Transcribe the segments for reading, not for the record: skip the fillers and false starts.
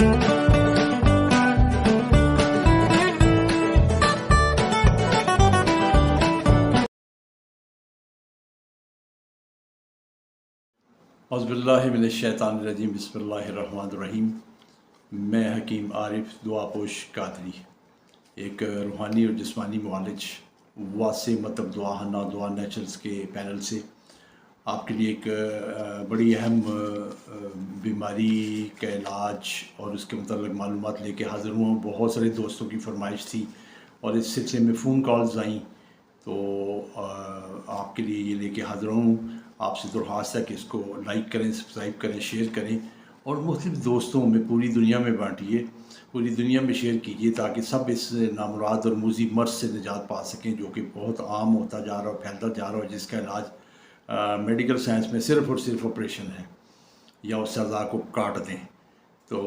औज़ुबिल्लाहि मिनश्शैतानिर्रजीम बिस्मिल्लाहिर्रहमानिर्रहीम। मैं हकीम आरिफ दुआपोश कादरी, एक रूहानी और जिस्मानी मुआलिज वासे मतलब दुआहना दुआ नेचुरल्स के पैनल से आपके लिए एक बड़ी अहम बीमारी का इलाज और उसके मतलब मालूमात लेके हाज़िर हुआ हूँ। बहुत सारे दोस्तों की फरमाइश थी और इस सिलसिले में फ़ोन कॉल्स आई, तो आपके लिए ये लेके हाज़िर हूँ। आपसे दरख्वास्त है कि इसको लाइक करें, सब्सक्राइब करें, शेयर करें और मुख्तलिफ़ दोस्तों में पूरी दुनिया में बांटिए, पूरी दुनिया में शेयर कीजिए ताकि सब इस नामुराद और मूज़ी मर्ज़ से निजात पा सकें जो कि बहुत आम होता जा रहा है, फैलता जा रहा है, जिसका इलाज मेडिकल साइंस में सिर्फ़ और सिर्फ ऑपरेशन है या उस अज़ा को काट दें। तो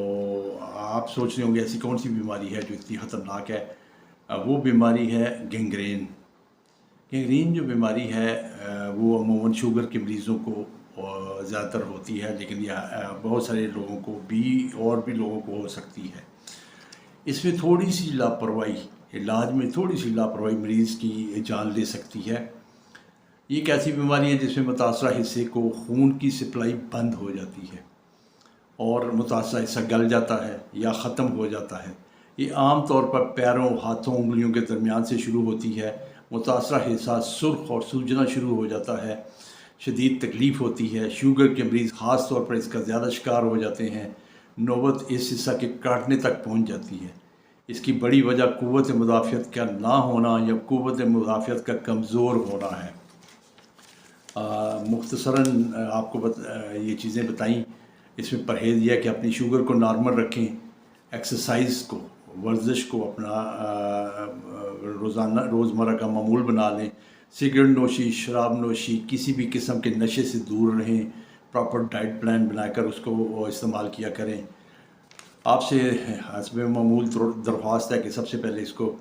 आप सोच रहे होंगे ऐसी कौन सी बीमारी है जो इतनी ख़तरनाक है। वो बीमारी है गैंग्रीन। गैंग्रीन जो बीमारी है वो अमूमन शुगर के मरीज़ों को ज़्यादातर होती है, लेकिन यह बहुत सारे लोगों को भी और भी लोगों को हो सकती है। इसमें थोड़ी सी लापरवाही, इलाज में थोड़ी सी लापरवाही मरीज़ की जान ले सकती है। ये एक ऐसी बीमारी है जिसमें मुतासरा हिस्से को खून की सप्लाई बंद हो जाती है और मुतासरा हिस्सा गल जाता है या ख़त्म हो जाता है। ये आम तौर पर पैरों, हाथों, उंगलियों के दरमियान से शुरू होती है। मुतासरा हिस्सा सुर्ख और सूजना शुरू हो जाता है, शदीद तकलीफ़ होती है। शुगर के मरीज़ ख़ास तौर पर इसका ज़्यादा शिकार हो जाते हैं। नौबत इस हिस्सा के काटने तक पहुंच जाती है। इसकी बड़ी वजह क़ुव्वत मुदाफ़ियत का ना होना या क़ुव्वत मुदाफ़ियत का कमज़ोर होना है। मुख्तसरन आपको ये चीज़ें बताई। इसमें परहेज़ यह है कि अपनी शुगर को नॉर्मल रखें, एक्सरसाइज को, वर्जिश को अपना रोज़मर्रा का मामूल बना लें। सिगरेट नोशी, शराब नोशी, किसी भी किस्म के नशे से दूर रहें। प्रॉपर डाइट प्लान बनाकर उसको इस्तेमाल किया करें। आपसे हस्ब मामूल दरख्वास्त है कि सबसे पहले इसको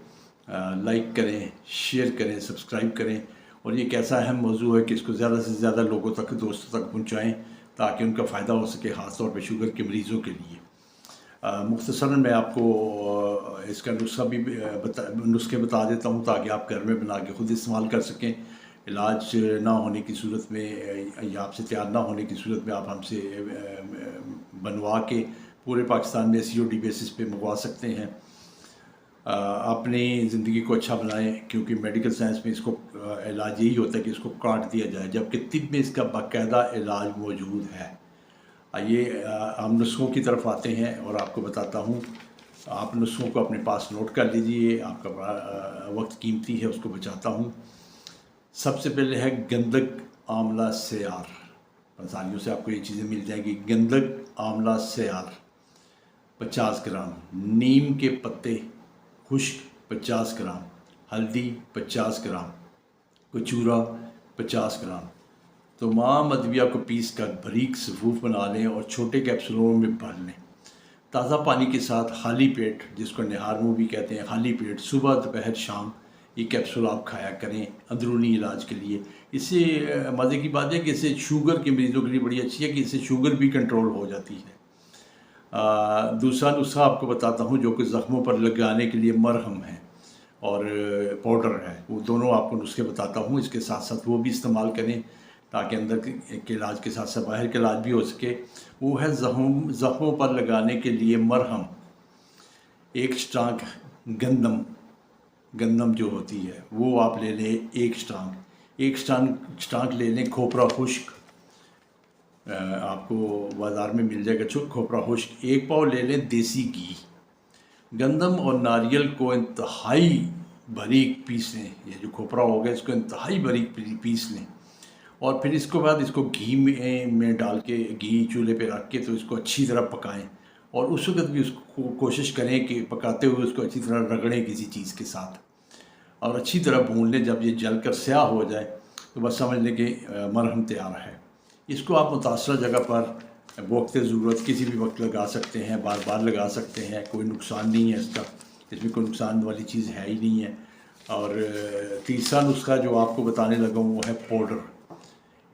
लाइक करें, शेयर करें, सब्सक्राइब करें और ये एक ऐसा अहम मौजू है कि इसको ज़्यादा से ज़्यादा लोगों तक, दोस्तों तक पहुँचाएँ ताकि उनका फ़ायदा हो सके, ख़ास तौर पे शुगर के मरीज़ों के लिए। मुख्तसरन मैं आपको इसका नुस्खे बता देता हूँ ताकि आप घर में बना के ख़ुद इस्तेमाल कर सकें। इलाज ना होने की सूरत में या आपसे तैयार ना होने की सूरत में आप हमसे बनवा के पूरे पाकिस्तान में COD बेसिस पे मंगवा सकते हैं। अपनी ज़िंदगी को अच्छा बनाएं, क्योंकि मेडिकल साइंस में इसको इलाज यही होता है कि इसको काट दिया जाए, जबकि तिब में इसका बाकायदा इलाज मौजूद है। आइए हम नुस्खों की तरफ आते हैं और आपको बताता हूँ। आप नुस्खों को अपने पास नोट कर लीजिए, आपका वक्त कीमती है, उसको बचाता हूँ। सबसे पहले है गंधक, आंवला, सयार। आसानियों से आपको ये चीज़ें मिल जाएंगी। गंधक, आंवला, सयार 50 ग्राम, नीम के पत्ते खुश्क 50 ग्राम, हल्दी 50 ग्राम, कचूरा 50 ग्राम। तमाम अदविया को पीस कर बारीक सफूफ बना लें और छोटे कैप्सूलों में भर लें। ताज़ा पानी के साथ खाली पेट, जिसको निहार मुँह भी कहते हैं, खाली पेट सुबह, दोपहर, शाम ये कैप्सूल आप खाया करें अंदरूनी इलाज के लिए। इससे मज़े की बात है कि इससे शुगर के मरीज़ों के लिए बड़ी अच्छी है कि इससे शुगर भी कंट्रोल हो जाती है। दूसरा नुस्खा आपको बताता हूँ जो कि ज़ख्मों पर लगाने के लिए मरहम है और पाउडर है। वो दोनों आपको नुस्खे बताता हूँ, इसके साथ साथ वो भी इस्तेमाल करें ताकि अंदर के इलाज के साथ साथ बाहर के इलाज भी हो सके। वो है ज़ख्मों पर लगाने के लिए मरहम। एक स्टांक गंदम जो होती है वो आप ले लें, एक स्टांक ले लें। खोपरा खुश्क आपको बाज़ार में मिल जाएगा, खोपरा खुश्क 1 पाव ले लें। देसी घी, गंदम और नारियल को इंतहाई बारीक पीस लें। ये जो खोपरा होगा इसको इंतहाई बारीक पीस लें और फिर इसके बाद इसको घी में डाल के, घी चूल्हे पे रख के तो इसको अच्छी तरह पकाएं और उस वक्त भी उसको कोशिश करें कि पकाते हुए उसको अच्छी तरह रगड़ें किसी चीज़ के साथ और अच्छी तरह भून लें। जब ये जल कर स्याह हो जाए तो बस समझ लें कि मरहम तैयार है। इसको आप मुतासरा जगह पर वक्त ज़रूरत किसी भी वक्त लगा सकते हैं, बार बार लगा सकते हैं, कोई नुकसान नहीं है इसका, इसमें कोई नुकसान वाली चीज़ है ही नहीं है। और तीसरा नुस्खा जो आपको बताने लगा हूँ वो है पाउडर।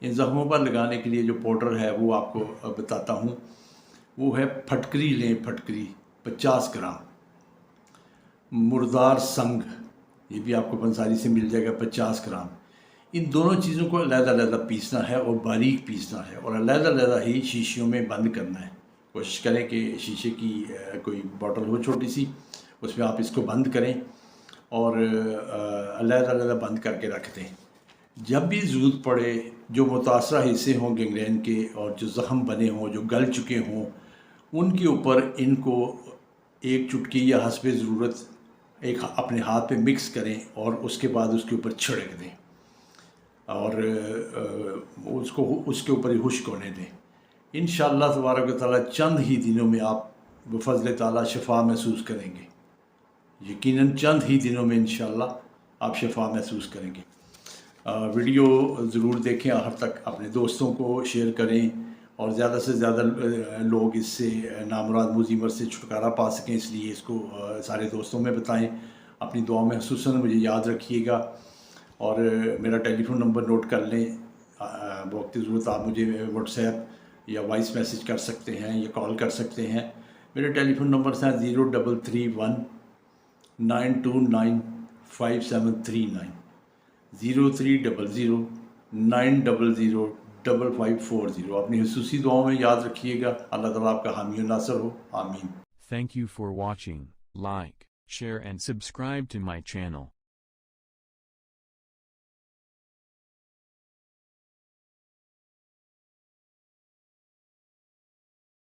इन ज़ख्मों पर लगाने के लिए जो पाउडर है वो आपको बताता हूँ। وہ ہے پھٹکری لیں، پھٹکری 50 گرام، مردار سنگ یہ بھی آپ کو پنساری سے مل جائے گا 50 گرام. ان دونوں چیزوں کو علیحدہ علیحدہ پیسنا ہے اور باریک پیسنا ہے، اور علیحدہ علیحدہ ہی شیشیوں میں بند کرنا ہے. کوشش کریں کہ شیشے کی کوئی باٹل ہو چھوٹی سی، اس میں آپ اس کو بند کریں اور علیحدہ علیحدہ بند کر کے رکھ دیں. جب بھی ضرورت پڑے، جو متاثرہ حصے ہوں گینگرین کے اور جو زخم بنے ہوں، جو گل چکے ہوں، ان کے اوپر ان کو ایک چٹکی یا حسب ضرورت ایک اپنے ہاتھ پہ مکس کریں اور اس کے بعد اس کے اوپر چھڑک دیں اور اس کے اوپر ہی خشک ہونے دیں. انشاءاللہ تبارک و تعالیٰ چند ہی دنوں میں آپ بفضل تعالیٰ شفا محسوس کریں گے. یقیناً چند ہی دنوں میں انشاءاللہ آپ شفا محسوس کریں گے. ویڈیو ضرور دیکھیں آخر تک، اپنے دوستوں کو شیئر کریں اور زیادہ سے زیادہ لوگ اس سے نامراد موذی مرض سے چھٹکارا پا سکیں، اس لیے اس کو سارے دوستوں میں بتائیں. اپنی دعاؤں میں خصوصاً مجھے یاد رکھیے گا، اور میرا ٹیلی فون نمبر نوٹ کر لیں. بوقت ضرورت آپ مجھے واٹس ایپ یا وائس میسیج کر سکتے ہیں یا کال کر سکتے ہیں. میرے ٹیلی فون نمبرس ہیں 0331 929 5739 0300 900 5540. اپنی خصوصی دعاؤں میں یاد رکھیے گا. اللہ تعالیٰ آپ کا حامی و ناصر ہو. آمین. Thank you for watching. Like, share and subscribe to my channel.